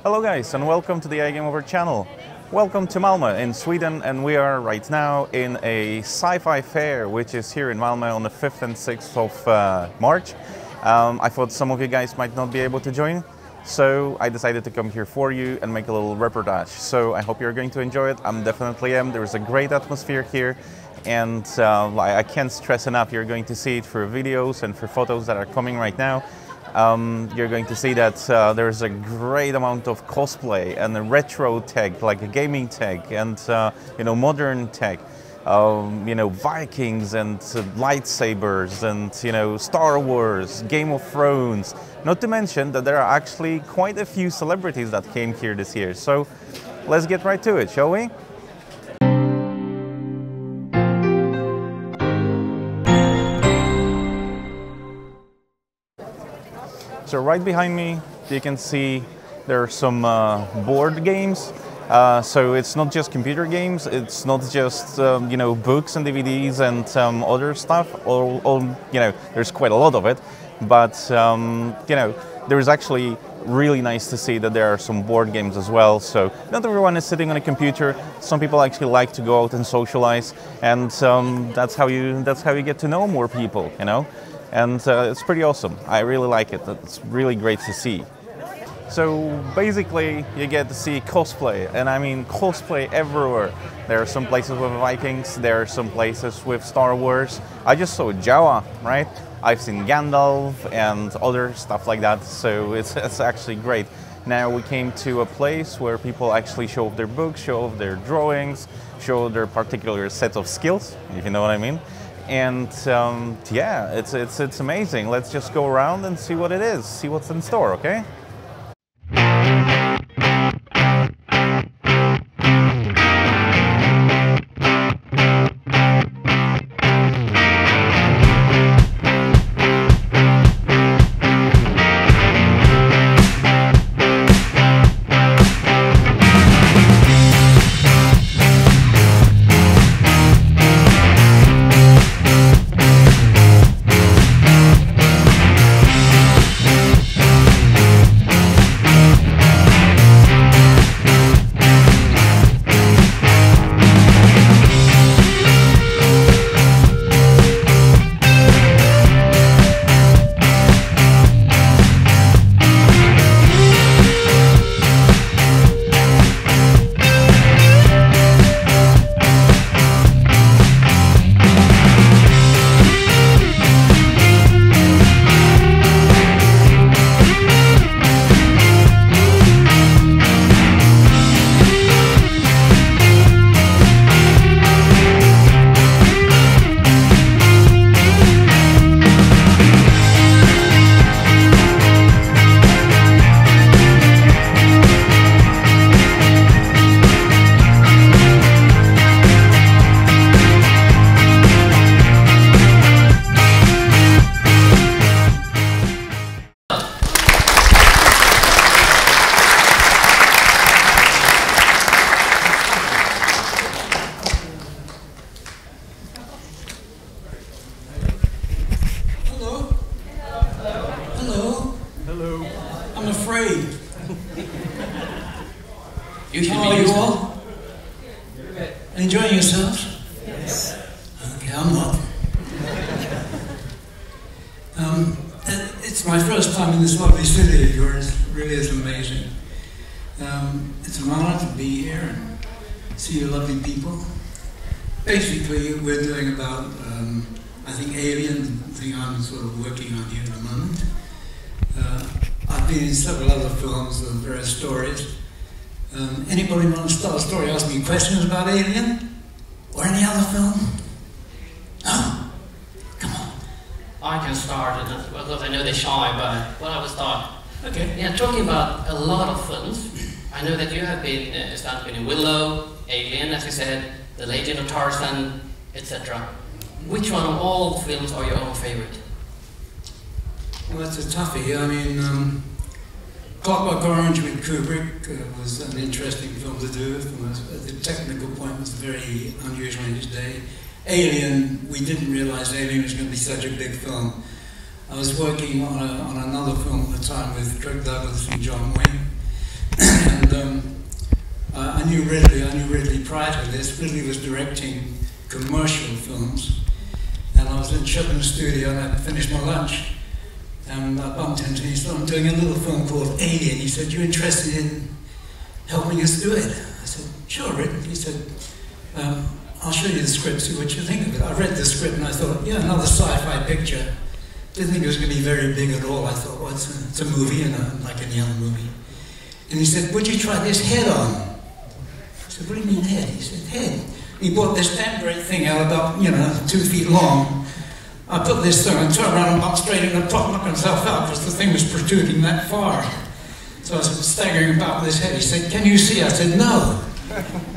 Hello guys, and welcome to the iGameOver channel. Welcome to Malmö in Sweden, and we are right now in a SciFi Fair, which is here in Malmö on the 5th and 6th of March. I thought some of you guys might not be able to join, so I decided to come here for you and make a little reportage. So I hope you're going to enjoy it. I definitely am. There's a great atmosphere here, and I can't stress enough, you're going to see it through videos and for photos that are coming right now. You're going to see that there's a great amount of cosplay and a retro tech, like a gaming tech, and modern tech. Vikings and lightsabers, and Star Wars, Game of Thrones. Not to mention that there are actually quite a few celebrities that came here this year. So let's get right to it, shall we? So right behind me, you can see there are some board games. So it's not just computer games. It's not just books and DVDs and other stuff. There's quite a lot of it. But there's actually really nice to see that there are some board games as well. So not everyone is sitting on a computer. Some people actually like to go out and socialize, and that's how you get to know more people. And it's pretty awesome. I really like it. It's really great to see. So basically, you get to see cosplay, and I mean cosplay everywhere. There are some places with Vikings, there are some places with Star Wars. I just saw Jawa, right? I've seen Gandalf and other stuff like that, so it's actually great. Now we came to a place where people actually show off their books, show off their drawings, show their particular set of skills, if you know what I mean. And yeah, it's amazing. Let's just go around and see what it is, see what's in store, okay? How are you all? Enjoying yourselves? Yes. Okay, I'm not. It's my first time in this lovely city of yours. It really is amazing. It's an honor to be here and see you lovely people. Basically, we're doing about, I think, Alien, the thing I'm sort of working on here at the moment. I've been in several other films of various stories. Anybody want to start a story, ask me questions about Alien? Or any other film? No? Come on. I can start, because I know they're shy, but I will start. Okay. Yeah, talking about a lot of films. I know that you have been in Willow, Alien, as you said, The Legend of Tarzan, etc. Which one of all films are your own favorite? Well, that's a toughie. I mean, Clockwork Orange with Kubrick was an interesting film to do. The technical point was very unusual in its day. Alien, we didn't realize Alien was going to be such a big film. I was working on another film at the time with Kirk Douglas and John Wayne. knew Ridley prior to this. Ridley was directing commercial films, and I was in Chippen's studio and I finished my lunch, and I bumped into him. He said, I'm doing a little film called Alien. He said, you interested in helping us do it? I said, sure, Rick. He said, I'll show you the script, see what you think of it. I read the script and I thought, yeah, another sci-fi picture. Didn't think it was going to be very big at all. I thought, well, it's a movie, like any other movie. And he said, would you try this head on? I said, what do you mean head? He said, head. He bought this damn great thing out about, 2 feet long. I put this thing and turned around and bumped straight in the top, knocked himself out because the thing was protruding that far. So I was staggering about with his head. He said, can you see? I said, no.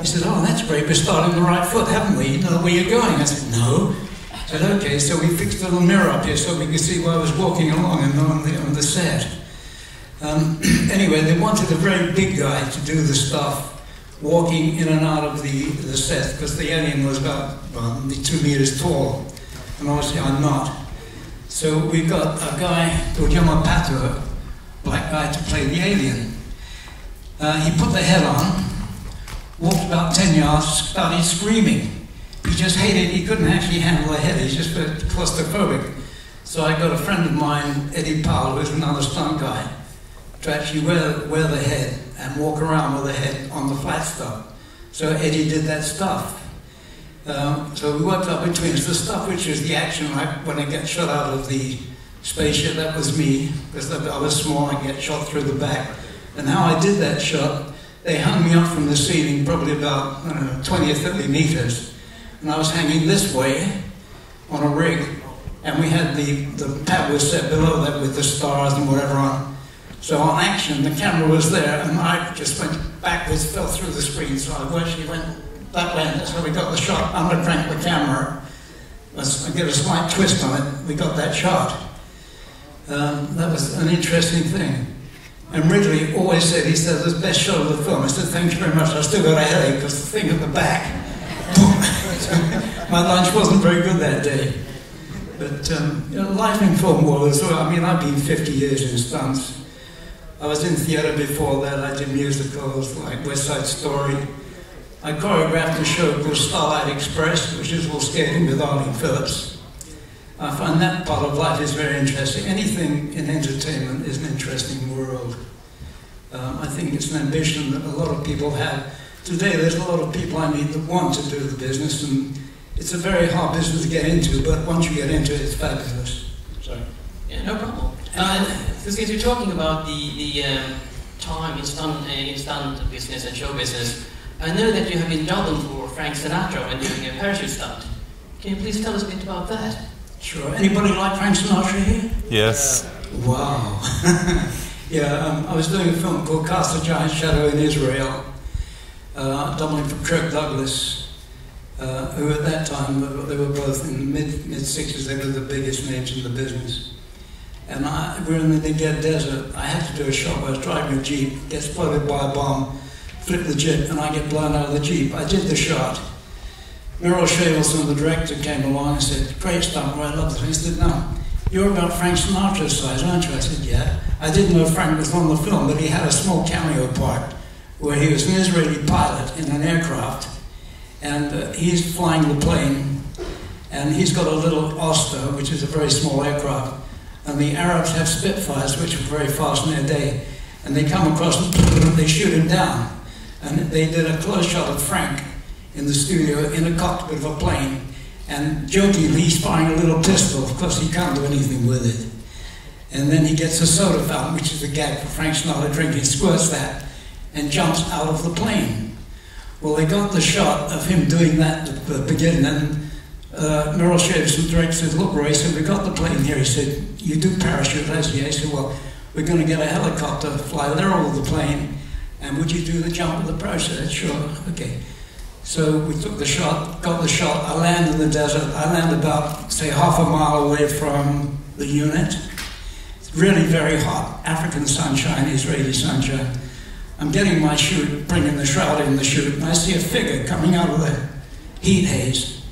He said, oh, that's great. We're starting the right foot, haven't we? You know where you're going? I said, no. I said, okay, so we fixed a little mirror up here so we could see where I was walking along and on the set. Anyway, they wanted a very big guy to do the stuff, walking in and out of the set, because the alien was about 2 meters tall, and obviously I'm not. So we got a guy called Yamapato, black guy, to play the alien. He put the head on, walked about 10 yards, started screaming. He just hated, he couldn't actually handle the head, he's just claustrophobic. So I got a friend of mine, Eddie Powell, who's another stunt guy, to actually wear the head and walk around with the head on the flat stuff. So Eddie did that stuff. So we worked up between us. The stuff which was the action, like when I get shot out of the spaceship, that was me, because I was small, I get shot through the back. And how I did that shot, they hung me up from the ceiling, probably about 20 or 30 meters. And I was hanging this way on a rig, and we had the pad was set below that with the stars and whatever on. So on action, the camera was there, and I just went backwards, fell through the screen, so I actually went that way, and that's how we got the shot. Undercranked the camera, I get a slight twist on it, we got that shot. That was an interesting thing. And Ridley always said, he said, the best shot of the film. I said, thank you very much, I still got a headache, because the thing at the back, my lunch wasn't very good that day. But life in film was, I mean, I've been 50 years in stunts. I was in theatre before that, I did musicals like West Side Story. I choreographed a show called Starlight Express, which is all skating with Arlene Phillips. I find that part of life is very interesting. Anything in entertainment is an interesting world. I think it's an ambition that a lot of people have. Today there's a lot of people I meet that want to do the business, and it's a very hard business to get into, but once you get into it, it's fabulous. Sorry. Yeah, no problem. Because you're talking about the time in stunt business and show business, I know that you have been doubled for Frank Sinatra when doing a parachute stunt. Can you please tell us a bit about that? Sure. Anybody like Frank Sinatra here? Yes. Wow. Yeah, I was doing a film called Cast a Giant Shadow in Israel, doubling for Kirk Douglas, who at that time, they were both in the mid-60s, they were the biggest names in the business. And we were in the Negev Desert. I had to do a shot where I was driving a Jeep, gets flooded by a bomb, flip the Jeep, and I get blown out of the Jeep. I did the shot. Merrill Shavelson, the director, came along and said, great stunt, I love this. He said, no, you're about Frank Sinatra's size, aren't you? I said, yeah. I didn't know Frank was on the film, but he had a small cameo part where he was an Israeli pilot in an aircraft, and he's flying the plane, and he's got a little Oster, which is a very small aircraft, and the Arabs have Spitfires, which were very fast in their day, and they come across and they shoot him down. And they did a close shot of Frank in the studio in a cockpit of a plane, and jokingly he's firing a little pistol. Of course, he can't do anything with it. And then he gets a soda fountain, which is a gag for Frank Sinatra drinking, squirts that, and jumps out of the plane. Well, they got the shot of him doing that at the beginning, and Merrill Shavelson, director, said, look, Roy, said, we got the plane here. He said, you do parachute, as yeah. He said, well, we're going to get a helicopter, fly level with the plane, and would you do the jump with the parachute? I said, sure, okay. So we took the shot, got the shot, I land in the desert. I land about, say, half a mile away from the unit. It's really very hot, African sunshine, Israeli sunshine. I'm getting my chute, bringing the shroud in the chute, and I see a figure coming out of the heat haze.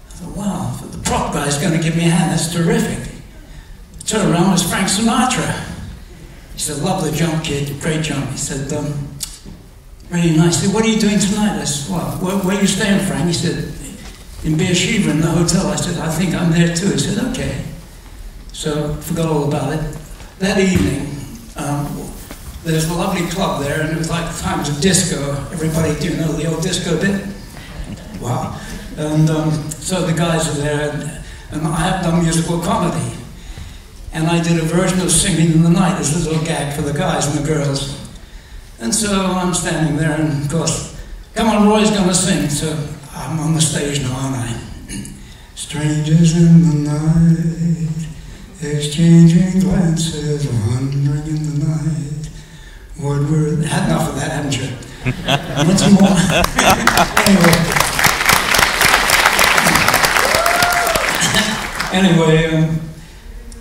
I thought, wow, the prop guy's going to give me a hand, that's terrific. I turned around, it was Frank Sinatra. He said, love the jump, kid, great jump. He said, Really nice. He said, what are you doing tonight? I said, well, where are you staying, Frank? He said, in Beersheba in the hotel. I said, I think I'm there too. He said, okay. So forgot all about it. That evening, there's a lovely club there, and it was like times of disco. Everybody, do you know the old disco bit? Wow. And so the guys are there, and I have done musical comedy. And I did a version of Singing in the Night as a little gag for the guys and the girls. And so I'm standing there, and of course, come on, Roy's going to sing. So I'm on the stage now, aren't I? Strangers in the night, exchanging glances, wandering in the night. What were they? Had enough of that, haven't you? Want some more? Anyway,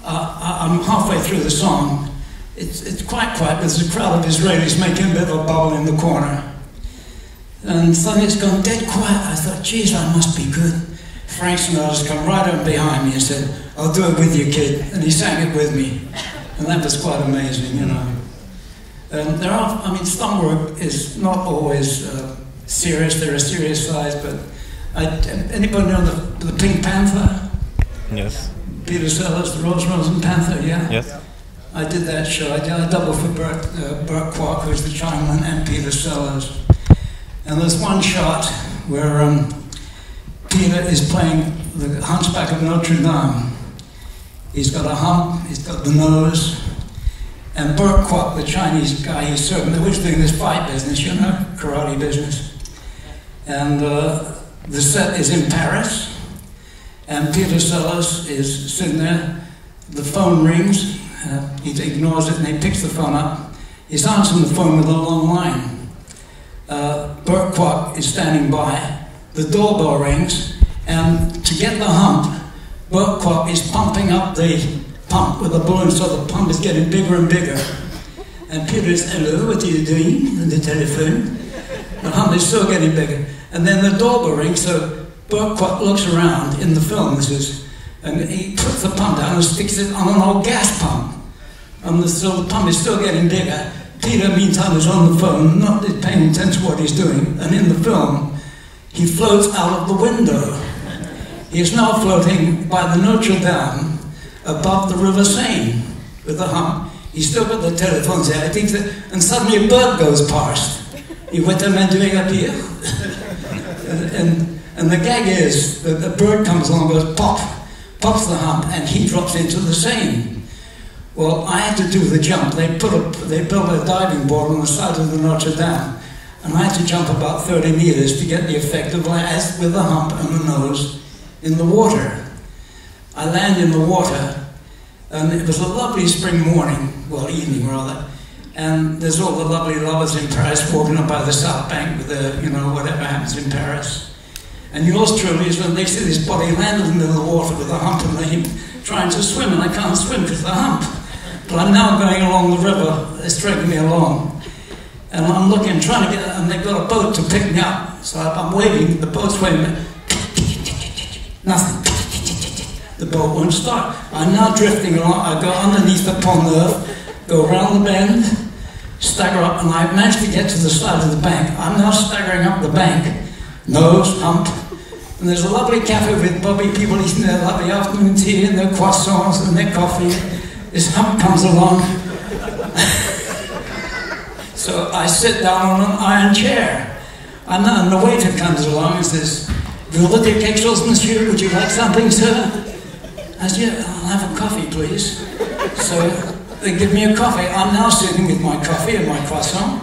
I'm halfway through the song. It's quite quiet. There's a crowd of Israelis making a bit of a bubble in the corner. And suddenly it's gone dead quiet. I thought, geez, I must be good. Frank Sinatra's come right up behind me and said, I'll do it with you, kid. And he sang it with me. And that was quite amazing, you know. There are, I mean, stunt work is not always serious. There are serious sides, but anybody know the Pink Panther? Yes. Peter Sellers, the Rose and Panther, yeah? Yes. I did that show. I did a double for Burt Kwok, who's the Chinaman, and Peter Sellers. And there's one shot where Peter is playing the Hunchback of Notre Dame. He's got a hump, he's got the nose, and Burt Kwok, the Chinese guy he's serving, they're always doing this fight business, you know, karate business. And the set is in Paris, and Peter Sellers is sitting there. The phone rings, he ignores it, and he picks the phone up. He's answering the phone with a long line. Burt Kwok is standing by. The doorbell rings, and to get the hump, Burt Kwok is pumping up the pump with a balloon, so the pump is getting bigger and bigger. And Peter is, hello, what are you doing? On the telephone. The hump is still getting bigger. And then the doorbell rings, so Burt Kwok looks around in the film, and he puts the pump down and sticks it on an old gas pump. And so the pump is still getting bigger. Peter, meantime, is on the phone, not paying attention to what he's doing. And in the film, he floats out of the window. He is now floating by the Notre Dame above the River Seine with the hump. He's still got the telephones there. I think that, and suddenly a bird goes past. What am I doing up here? and the gag is that the bird comes along, goes pop, pops the hump, and he drops into the Seine. Well, I had to do the jump. They built a diving board on the side of the Notre Dame, and I had to jump about 30 meters to get the effect of as with the hump and the nose in the water. I land in the water, and it was a lovely spring morning, well, evening rather, and there's all the lovely lovers in Paris walking up by the South Bank with the, you know, whatever happens in Paris. And yours truly is when they see this body land in the middle of the water with a hump and they're trying to swim, and I can't swim because of the hump. But I'm now going along the river, it's dragging me along. And I'm looking, trying to get, and they've got a boat to pick me up. So I'm waving, the boat's waving, nothing. The boat won't start. I'm now drifting along, I go underneath the Pont Neuf, go around the bend, stagger up, and I managed to get to the side of the bank. I'm now staggering up the bank, nose, hump, and there's a lovely cafe with bobby people eating their lovely afternoon tea and their croissants and their coffee. This hump comes along. So I sit down on an iron chair. And the waiter comes along and says, "Voulez-vous quelque chose, monsieur? Would you like something, sir?" I said, "Yeah, I'll have a coffee, please." So they give me a coffee. I'm now sitting with my coffee and my croissant.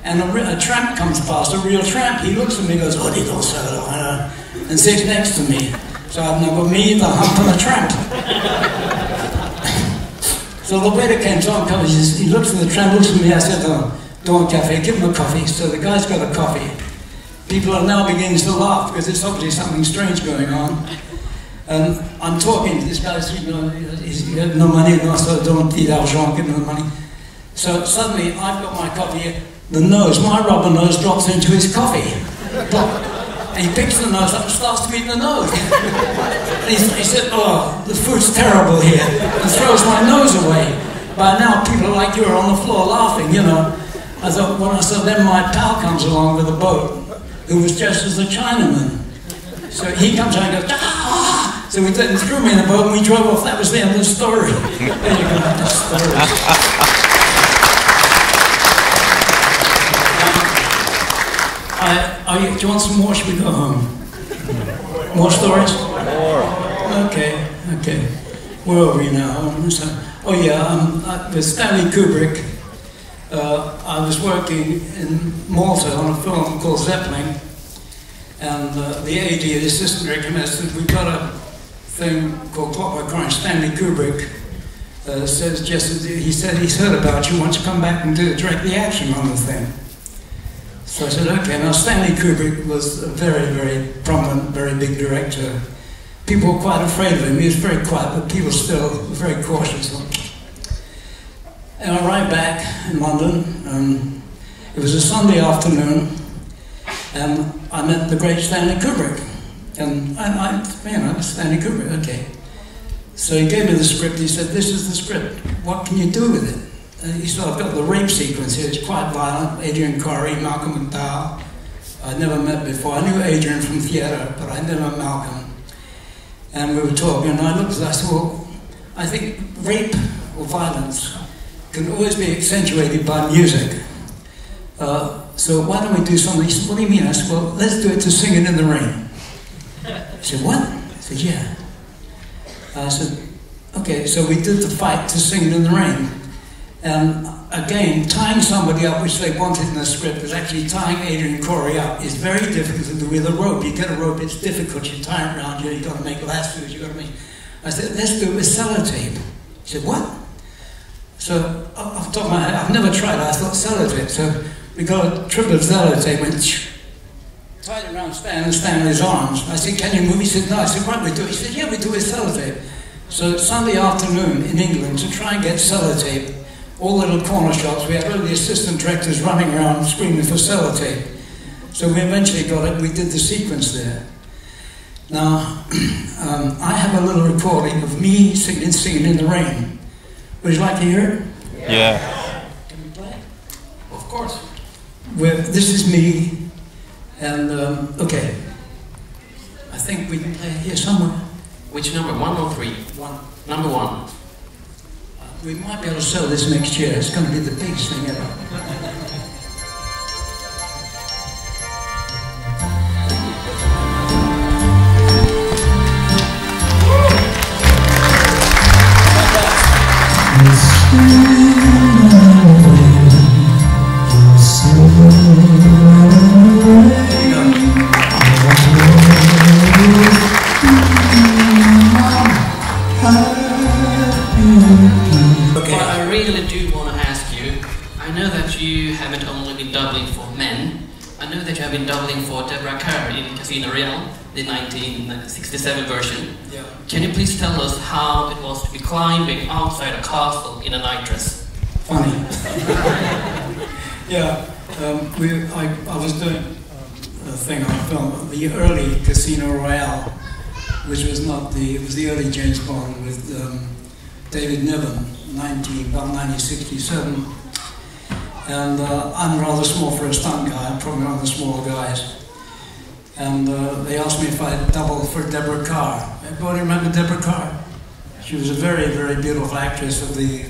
And a tramp comes past, a real tramp. He looks at me and goes, "Oh, dis donc, sir," and sits next to me. So I've now got me, the hump, and the tramp. So the waiter came on, he looks at the tramp, looks at me, I said, "Oh, don't cafe, give him a coffee." So the guy's got a coffee. People are now beginning to laugh because it's obviously something strange going on. And I'm talking to this guy, you know, he's got no money, no, so don't eat argent, give him the money. So suddenly I've got my coffee, the nose, my rubber nose drops into his coffee. And he picks the nose up and starts to eat the nose. And he said, "Oh, the food's terrible here," and throws my nose away. By now, people like you are on the floor laughing, you know. I thought, when I saw then my pal comes along with a boat, who was dressed as a Chinaman. So he comes out and goes, ah! So we then threw me in the boat and we drove off. That was the end of the story. There you go, that's the story. Do you want some more? Should we go home? More stories? More. Okay. Where are we now? Oh yeah, with Stanley Kubrick. I was working in Malta on a film called Zeppelin, and the AD, the assistant director, said, we've got a thing called Clockwork Orange. Stanley Kubrick he said he's heard about you, wants to come back and direct the action on the thing. So I said, okay. Now Stanley Kubrick was a very, very prominent, very big director. People were quite afraid of him. He was very quiet, but people still were very cautious. And I arrived back in London. It was a Sunday afternoon, and I met the great Stanley Kubrick. And Stanley Kubrick, okay. So he gave me the script. He said, this is the script. What can you do with it? And he said, I've got the rape sequence here. It's quite violent. Adrian Corey, Malcolm McDowell. I'd never met before. I knew Adrian from theatre, but I never met Malcolm. And we were talking, and I looked at it, I said, well, I think rape or violence can always be accentuated by music. So why don't we do something? He said, what do you mean? I said, well, let's do it to Singing in the Rain. He said, what? I said, yeah. I said, okay, so we did the fight to Singing in the Rain. And again, tying somebody up, which they wanted in the script, was actually tying Adrian Corey up. It's very difficult to do with a rope. You get a rope, it's difficult. You tie it around you, you've got to make lassos, you've got to make... I said, let's do it with sellotape. He said, what? So, off the top of my head, I've never tried it. I thought sellotape. So we got a triple of sellotape, went tied it around Stanley's arms. I said, can you move? He said, no. I said, what do we do? He said, yeah, we do it with sellotape. So Sunday afternoon in England, to try and get sellotape, all the little corner shops, we had all the assistant directors running around screaming for sellotape. So we eventually got it, we did the sequence there. Now, I have a little recording of me singing in the rain. Would you like to hear it? Yeah. Can we play it? Of course. This is me, and okay. I think we can play it here somewhere. Which number, 1 or 3? 1. Number 1. We might be able to sell this next year. It's going to be the biggest thing ever. The 1967 version. Yeah. Can you please tell us how it was to be climbing outside a castle in a night dress? Funny. Yeah, I was doing a thing on film, the early Casino Royale, which was not it was the early James Bond with David Niven, about 1967. And I'm rather small for a stunt guy. I'm probably one of the smaller guys. And they asked me if I'd double for Deborah Carr. Everybody remember Deborah Carr? She was a very, very beautiful actress of the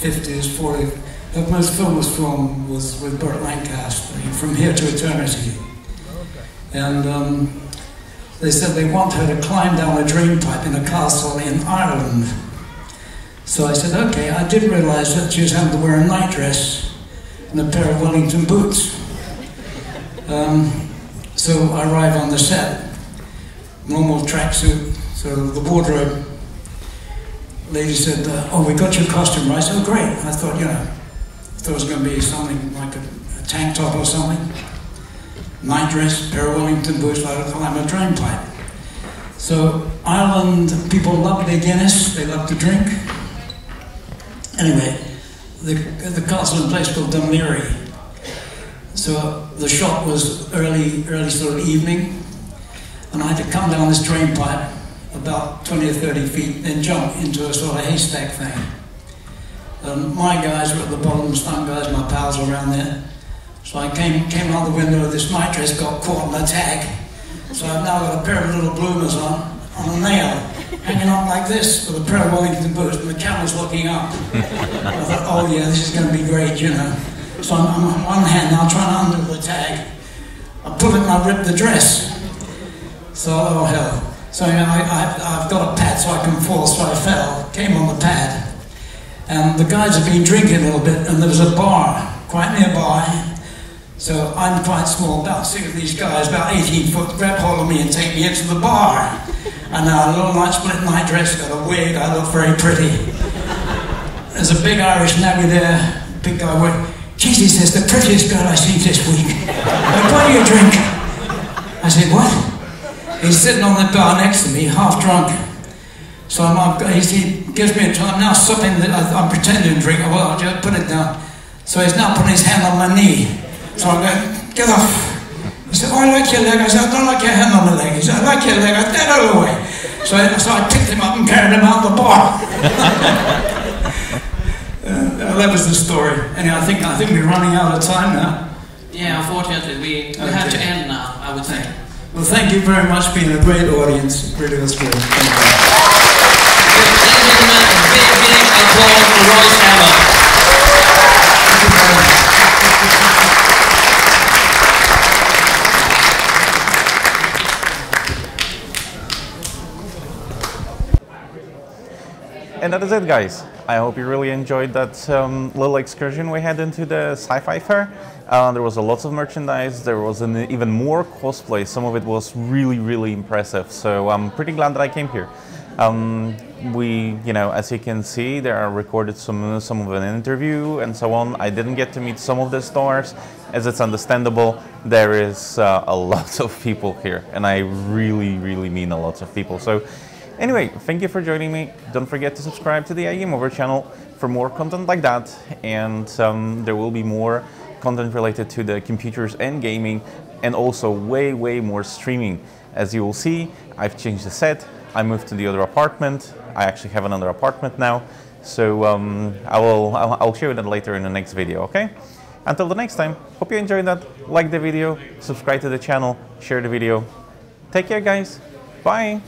50s, 40s. Her most famous film was with Burt Lancaster, From Here to Eternity. And they said they want her to climb down a drain pipe in a castle in Ireland. So I said, okay. I didn't realize that she was having to wear a night dress and a pair of Wellington boots. So I arrived on the set, normal tracksuit. So the wardrobe lady said, oh, we got your costume right. I said, oh, great. I thought, I thought it was going to be something like a tank top or something. Night dress, pair of Wellington boots, like to climb a drain pipe. So Ireland people love their Guinness, they love to drink. Anyway, the castle in a place called Dunleary. So the shot was early sort of evening, and I had to come down this drain pipe about 20 or 30 feet, then jump into a sort of haystack thing. My guys were at the bottom, the stunt guys, my pals were around there. So I came out the window, this night dress got caught in the tag. So I've now got a pair of little bloomers on a nail, hanging up like this, with a pair of Wellington boots, and the camera's looking up. I thought, oh yeah, this is going to be great, you know. So I'm on one hand now trying to undo the tag. I pull it and I rip the dress. So, oh hell. So I've got a pad so I can fall, so I fell, came on the pad. And the guys had been drinking a little bit, and there was a bar quite nearby. So I'm quite small, about 6 of these guys, about 18 foot, grab hold of me and take me into the bar. And a little night split night dress, got a wig, I look very pretty. There's a big Irish navvy there, big guy went, geez, he says, the prettiest girl I've seen this week. Like, what do you drink? I said, what? He's sitting on the bar next to me, half drunk. So he gives me a time, I'm now supping, I'm pretending to drink, well, I'll just put it down. So he's now putting his hand on my knee. So I'm going, get off. He said, oh, I like your leg. I said, I don't like your hand on my leg. He said, I like your leg. I said, get out of the way. So I picked him up and carried him out the bar. That was the story. Anyway, I think we're running out of time now. Yeah, unfortunately, we have to end now, I would say. Well, thank you very much for being a great audience. It really was good. Thank you. Ladies and gentlemen, a big applause for Roy Scammell. Thank you very much. And that is it, guys. I hope you really enjoyed that little excursion we had into the SciFi Fair. There was a lot of merchandise, there was even more cosplay. Some of it was really, really impressive. So I'm pretty glad that I came here. As you can see, there are recorded some of an interview and so on. I didn't get to meet some of the stars, as it's understandable. There is a lot of people here, and I really, really mean a lot of people. So anyway, thank you for joining me. Don't forget to subscribe to the iGameOver channel for more content like that, and there will be more content related to the computers and gaming, and also way more streaming. As you will see, I've changed the set. I moved to the other apartment. I actually have another apartment now, so I'll show you that later in the next video, okay? Until the next time, hope you enjoyed that. Like the video, subscribe to the channel, share the video. Take care, guys. Bye.